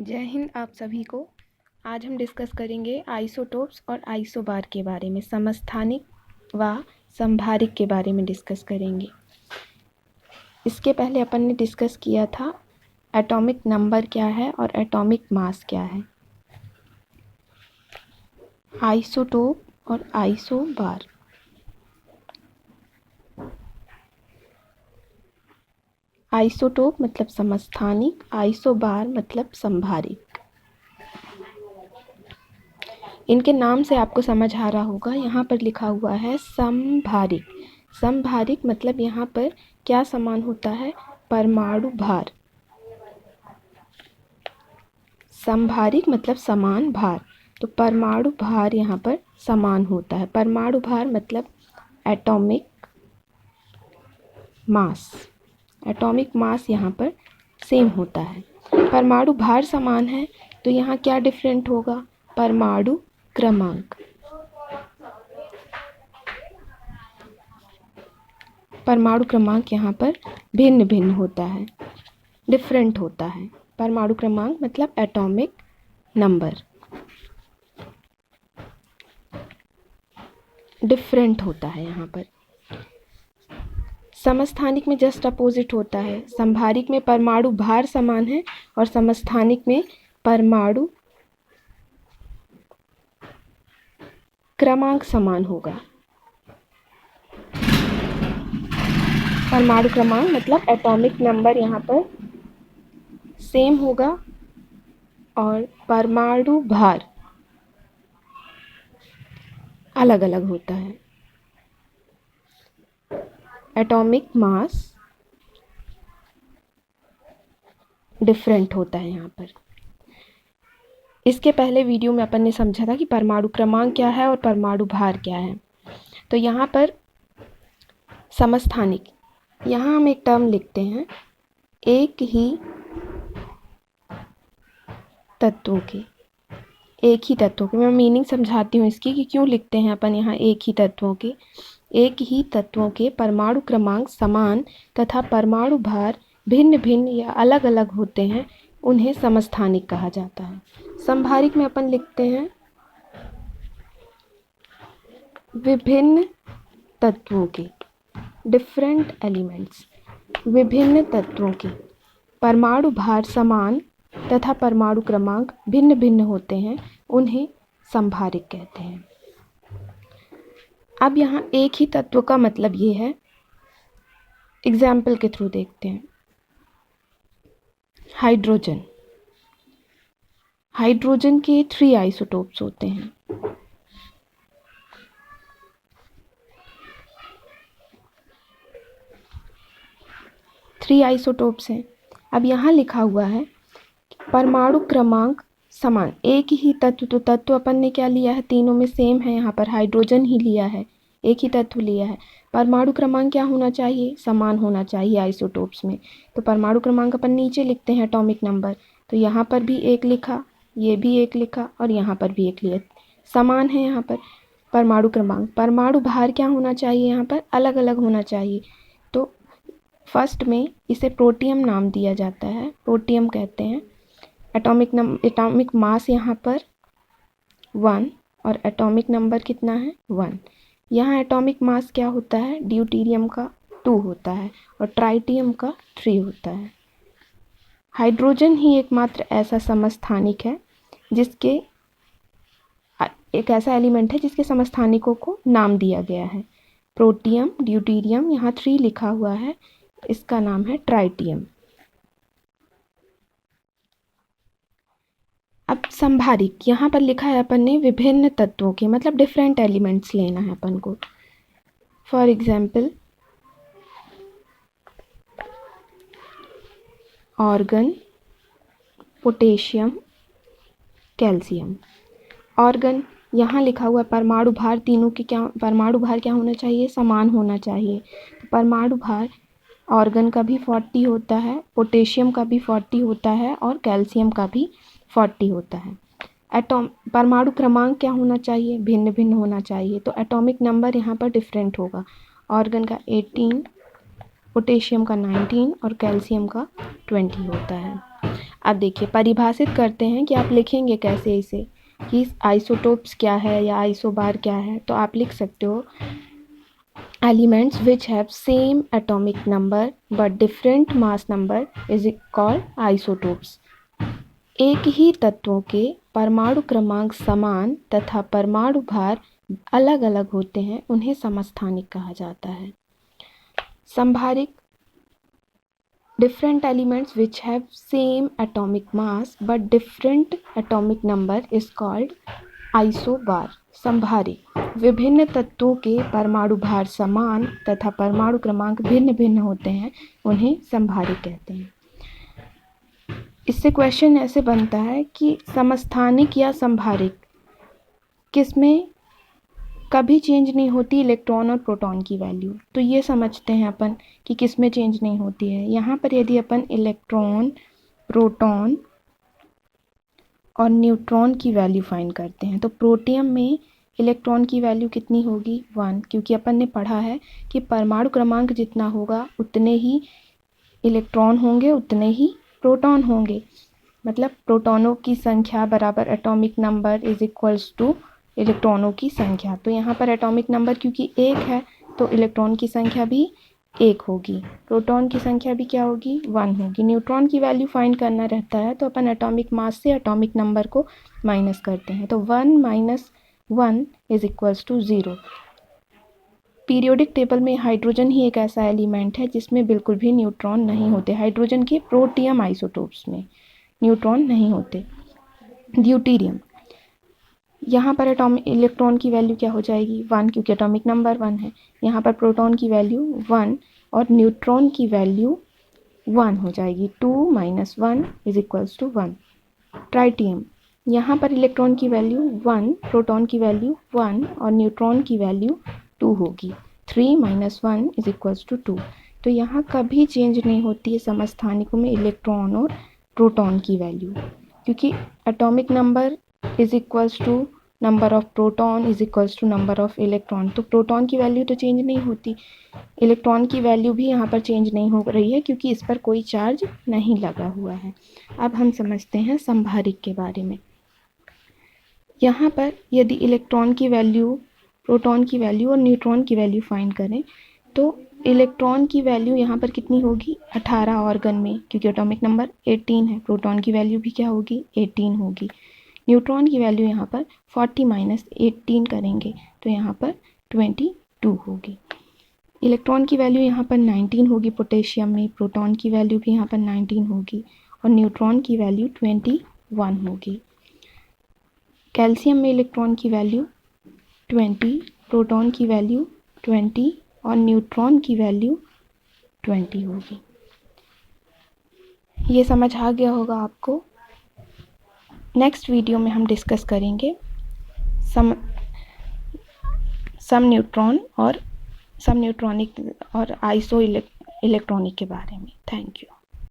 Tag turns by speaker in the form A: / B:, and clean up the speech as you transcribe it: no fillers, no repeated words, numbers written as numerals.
A: जय हिंद आप सभी को। आज हम डिस्कस करेंगे आइसोटोप्स और आइसोबार के बारे में, समस्थानिक व संभारिक के बारे में डिस्कस करेंगे। इसके पहले अपन ने डिस्कस किया था एटॉमिक नंबर क्या है और एटॉमिक मास क्या है। आइसोटोप और आइसोबार। आइसोटोप मतलब समस्थानिक, आइसोबार मतलब संभारिक। इनके नाम से आपको समझ आ रहा होगा, यहाँ पर लिखा हुआ है संभारिक। संभारिक मतलब यहाँ पर क्या समान होता है? परमाणु भार। संभारिक मतलब समान भार, तो परमाणु भार यहाँ पर समान होता है। परमाणु भार मतलब एटॉमिक मास। एटॉमिक मास यहाँ पर सेम होता है। परमाणु भार समान है तो यहाँ क्या डिफरेंट होगा? परमाणु क्रमांक। परमाणु क्रमांक यहाँ पर भिन्न भिन्न होता है, डिफरेंट होता है। परमाणु क्रमांक मतलब एटॉमिक नंबर डिफरेंट होता है यहाँ पर। समस्थानिक में जस्ट अपोजिट होता है। संभारिक में परमाणु भार समान है और समस्थानिक में परमाणु क्रमांक समान होगा। परमाणु क्रमांक मतलब एटॉमिक नंबर यहाँ पर सेम होगा और परमाणु भार अलग अलग होता है। एटॉमिक मास डिफरेंट होता है यहाँ पर। इसके पहले वीडियो में अपन ने समझा था कि परमाणु क्रमांक क्या है और परमाणु भार क्या है। तो यहाँ पर समस्थानिक, यहाँ हम एक टर्म लिखते हैं, एक ही तत्वों के। एक ही तत्वों के, मैं मीनिंग समझाती हूँ इसकी कि क्यों लिखते हैं अपन यहाँ एक ही तत्वों के। एक ही तत्वों के परमाणु क्रमांक समान तथा परमाणु भार भिन्न भिन्न या अलग अलग होते हैं, उन्हें समस्थानिक कहा जाता है। संभारिक में अपन लिखते हैं विभिन्न तत्वों के, डिफरेंट एलिमेंट्स। विभिन्न तत्वों के परमाणु भार समान तथा परमाणु क्रमांक भिन्न भिन्न होते हैं, उन्हें संभारिक कहते हैं। अब यहाँ एक ही तत्व का मतलब ये है, एग्जाम्पल के थ्रू देखते हैं। हाइड्रोजन। हाइड्रोजन के 3 आइसोटोप्स होते हैं। थ्री आइसोटोप्स हैं। अब यहाँ लिखा हुआ है परमाणु क्रमांक समान। एक ही तत्व, तो तत्व अपन ने क्या लिया है? तीनों में सेम है। यहाँ पर हाइड्रोजन ही लिया है, एक ही तत्व लिया है। परमाणु क्रमांक क्या होना चाहिए? समान होना चाहिए आइसोटोप्स में। तो परमाणु क्रमांक अपन नीचे लिखते हैं एटॉमिक नंबर। तो यहाँ पर भी एक लिखा, ये भी एक लिखा और यहाँ पर भी एक लिया। समान है यहाँ पर परमाणु क्रमांक। परमाणु भार क्या होना चाहिए? यहाँ पर अलग अलग होना चाहिए। तो फर्स्ट में इसे प्रोटियम नाम दिया जाता है, प्रोटियम कहते हैं। एटॉमिक मास यहाँ पर 1 और एटॉमिक नंबर कितना है? 1। यहाँ एटॉमिक मास क्या होता है? ड्यूटेरियम का 2 होता है और ट्राइटियम का 3 होता है। हाइड्रोजन ही एकमात्र ऐसा समस्थानिक है जिसके एक ऐसा एलिमेंट है जिसके समस्थानिकों को नाम दिया गया है। प्रोटियम, ड्यूटेरियम, यहाँ 3 लिखा हुआ है, इसका नाम है ट्राइटियम। अब संभारिक, यहाँ पर लिखा है अपन ने विभिन्न तत्वों के, मतलब डिफरेंट एलिमेंट्स लेना है अपन को। For example organ, potassium, calcium. Organ, यहाँ लिखा हुआ परमाणु भार तीनों के क्या, परमाणु भार क्या होना चाहिए? समान होना चाहिए। तो परमाणु भार ऑर्गन का भी 40 होता है, पोटेशियम का भी 40 होता है और कैल्शियम का भी 40 होता है। परमाणु क्रमांक क्या होना चाहिए? भिन्न भिन्न होना चाहिए। तो एटॉमिक नंबर यहाँ पर डिफरेंट होगा। ऑर्गन का 18, पोटेशियम का 19 और कैल्शियम का 20 होता है। अब देखिए परिभाषित करते हैं कि आप लिखेंगे कैसे इसे, कि आइसोटोप्स क्या है या आइसोबार क्या है। तो आप लिख सकते हो elements which have same atomic number but different mass number is called isotopes. एक ही तत्वों के परमाणु क्रमांक समान तथा परमाणु भार अलग अलग होते हैं, उन्हें समस्थानिक कहा जाता है। संभारिक different elements which have same atomic mass but different atomic number is called isobar। संभारिक विभिन्न तत्वों के परमाणु भार समान तथा परमाणु क्रमांक भिन्न भिन्न होते हैं, उन्हें संभारिक कहते हैं। इससे क्वेश्चन ऐसे बनता है कि समस्थानिक या संभारिक किसमें कभी चेंज नहीं होती इलेक्ट्रॉन और प्रोटॉन की वैल्यू। तो ये समझते हैं अपन कि किस में चेंज नहीं होती है। यहाँ पर यदि अपन इलेक्ट्रॉन, प्रोटॉन और न्यूट्रॉन की वैल्यू फाइंड करते हैं तो प्रोटियम में इलेक्ट्रॉन की वैल्यू कितनी होगी 1, क्योंकि अपन ने पढ़ा है कि परमाणु क्रमांक जितना होगा उतने ही इलेक्ट्रॉन होंगे, उतने ही प्रोटॉन होंगे। मतलब प्रोटॉनों की संख्या बराबर atomic number is equals to इलेक्ट्रॉनों की संख्या। तो यहाँ पर एटॉमिक नंबर क्योंकि 1 है तो इलेक्ट्रॉन की संख्या भी 1 होगी, प्रोटॉन की संख्या भी क्या होगी 1 होगी। न्यूट्रॉन की वैल्यू फाइंड करना रहता है तो अपन एटॉमिक मास से एटॉमिक नंबर को माइनस करते हैं, तो 1 minus 1 is equals to 0। Periodic table में हाइड्रोजन ही एक ऐसा एलिमेंट है जिसमें बिल्कुल भी न्यूट्रॉन नहीं होते। हाइड्रोजन के प्रोटियम आइसोटोप्स में न्यूट्रॉन नहीं होते। ड्यूटेरियम, यहाँ पर एटॉमिक इलेक्ट्रॉन की वैल्यू क्या हो जाएगी 1, क्योंकि एटॉमिक नंबर 1 है। यहाँ पर प्रोटॉन की वैल्यू 1 और न्यूट्रॉन की वैल्यू 1 हो जाएगी। 2 minus 1 is equals to 1। Tritium, यहाँ पर इलेक्ट्रॉन की वैल्यू 1, प्रोटॉन की वैल्यू 1 और न्यूट्रॉन की वैल्यू 2 होगी। 3 माइनस 1 इज इक्वल्स टू 2। तो यहाँ कभी चेंज नहीं होती है समस्थानिकों में इलेक्ट्रॉन और प्रोटॉन की वैल्यू, क्योंकि atomic number is equals to number of proton is equals to number of electron. तो प्रोटॉन की वैल्यू तो चेंज नहीं होती, इलेक्ट्रॉन की वैल्यू भी यहाँ पर चेंज नहीं हो रही है क्योंकि इस पर कोई चार्ज नहीं लगा हुआ है। अब हम समझते हैं संभारिक के बारे में। यहाँ पर यदि इलेक्ट्रॉन की वैल्यू, प्रोटॉन की वैल्यू और न्यूट्रॉन की वैल्यू फाइंड करें तो इलेक्ट्रॉन की वैल्यू यहाँ पर कितनी होगी 18 ऑर्गन में, क्योंकि एटॉमिक नंबर 18 है। प्रोटॉन की वैल्यू भी क्या होगी 18 होगी। न्यूट्रॉन की वैल्यू यहाँ पर 40 माइनस 18 करेंगे तो यहाँ पर 22 होगी। इलेक्ट्रॉन की वैल्यू यहाँ पर 19 होगी पोटेशियम में, प्रोटॉन की वैल्यू भी यहाँ पर 19 होगी और न्यूट्रॉन की वैल्यू 21 होगी। कैल्शियम में इलेक्ट्रॉन की वैल्यू 20, प्रोटॉन की वैल्यू 20 और न्यूट्रॉन की वैल्यू 20 होगी। ये समझ आ गया होगा आपको। नेक्स्ट वीडियो में हम डिस्कस करेंगे सम न्यूट्रॉनिक और आइसो इलेक्ट्रॉनिक के बारे में। Thank you.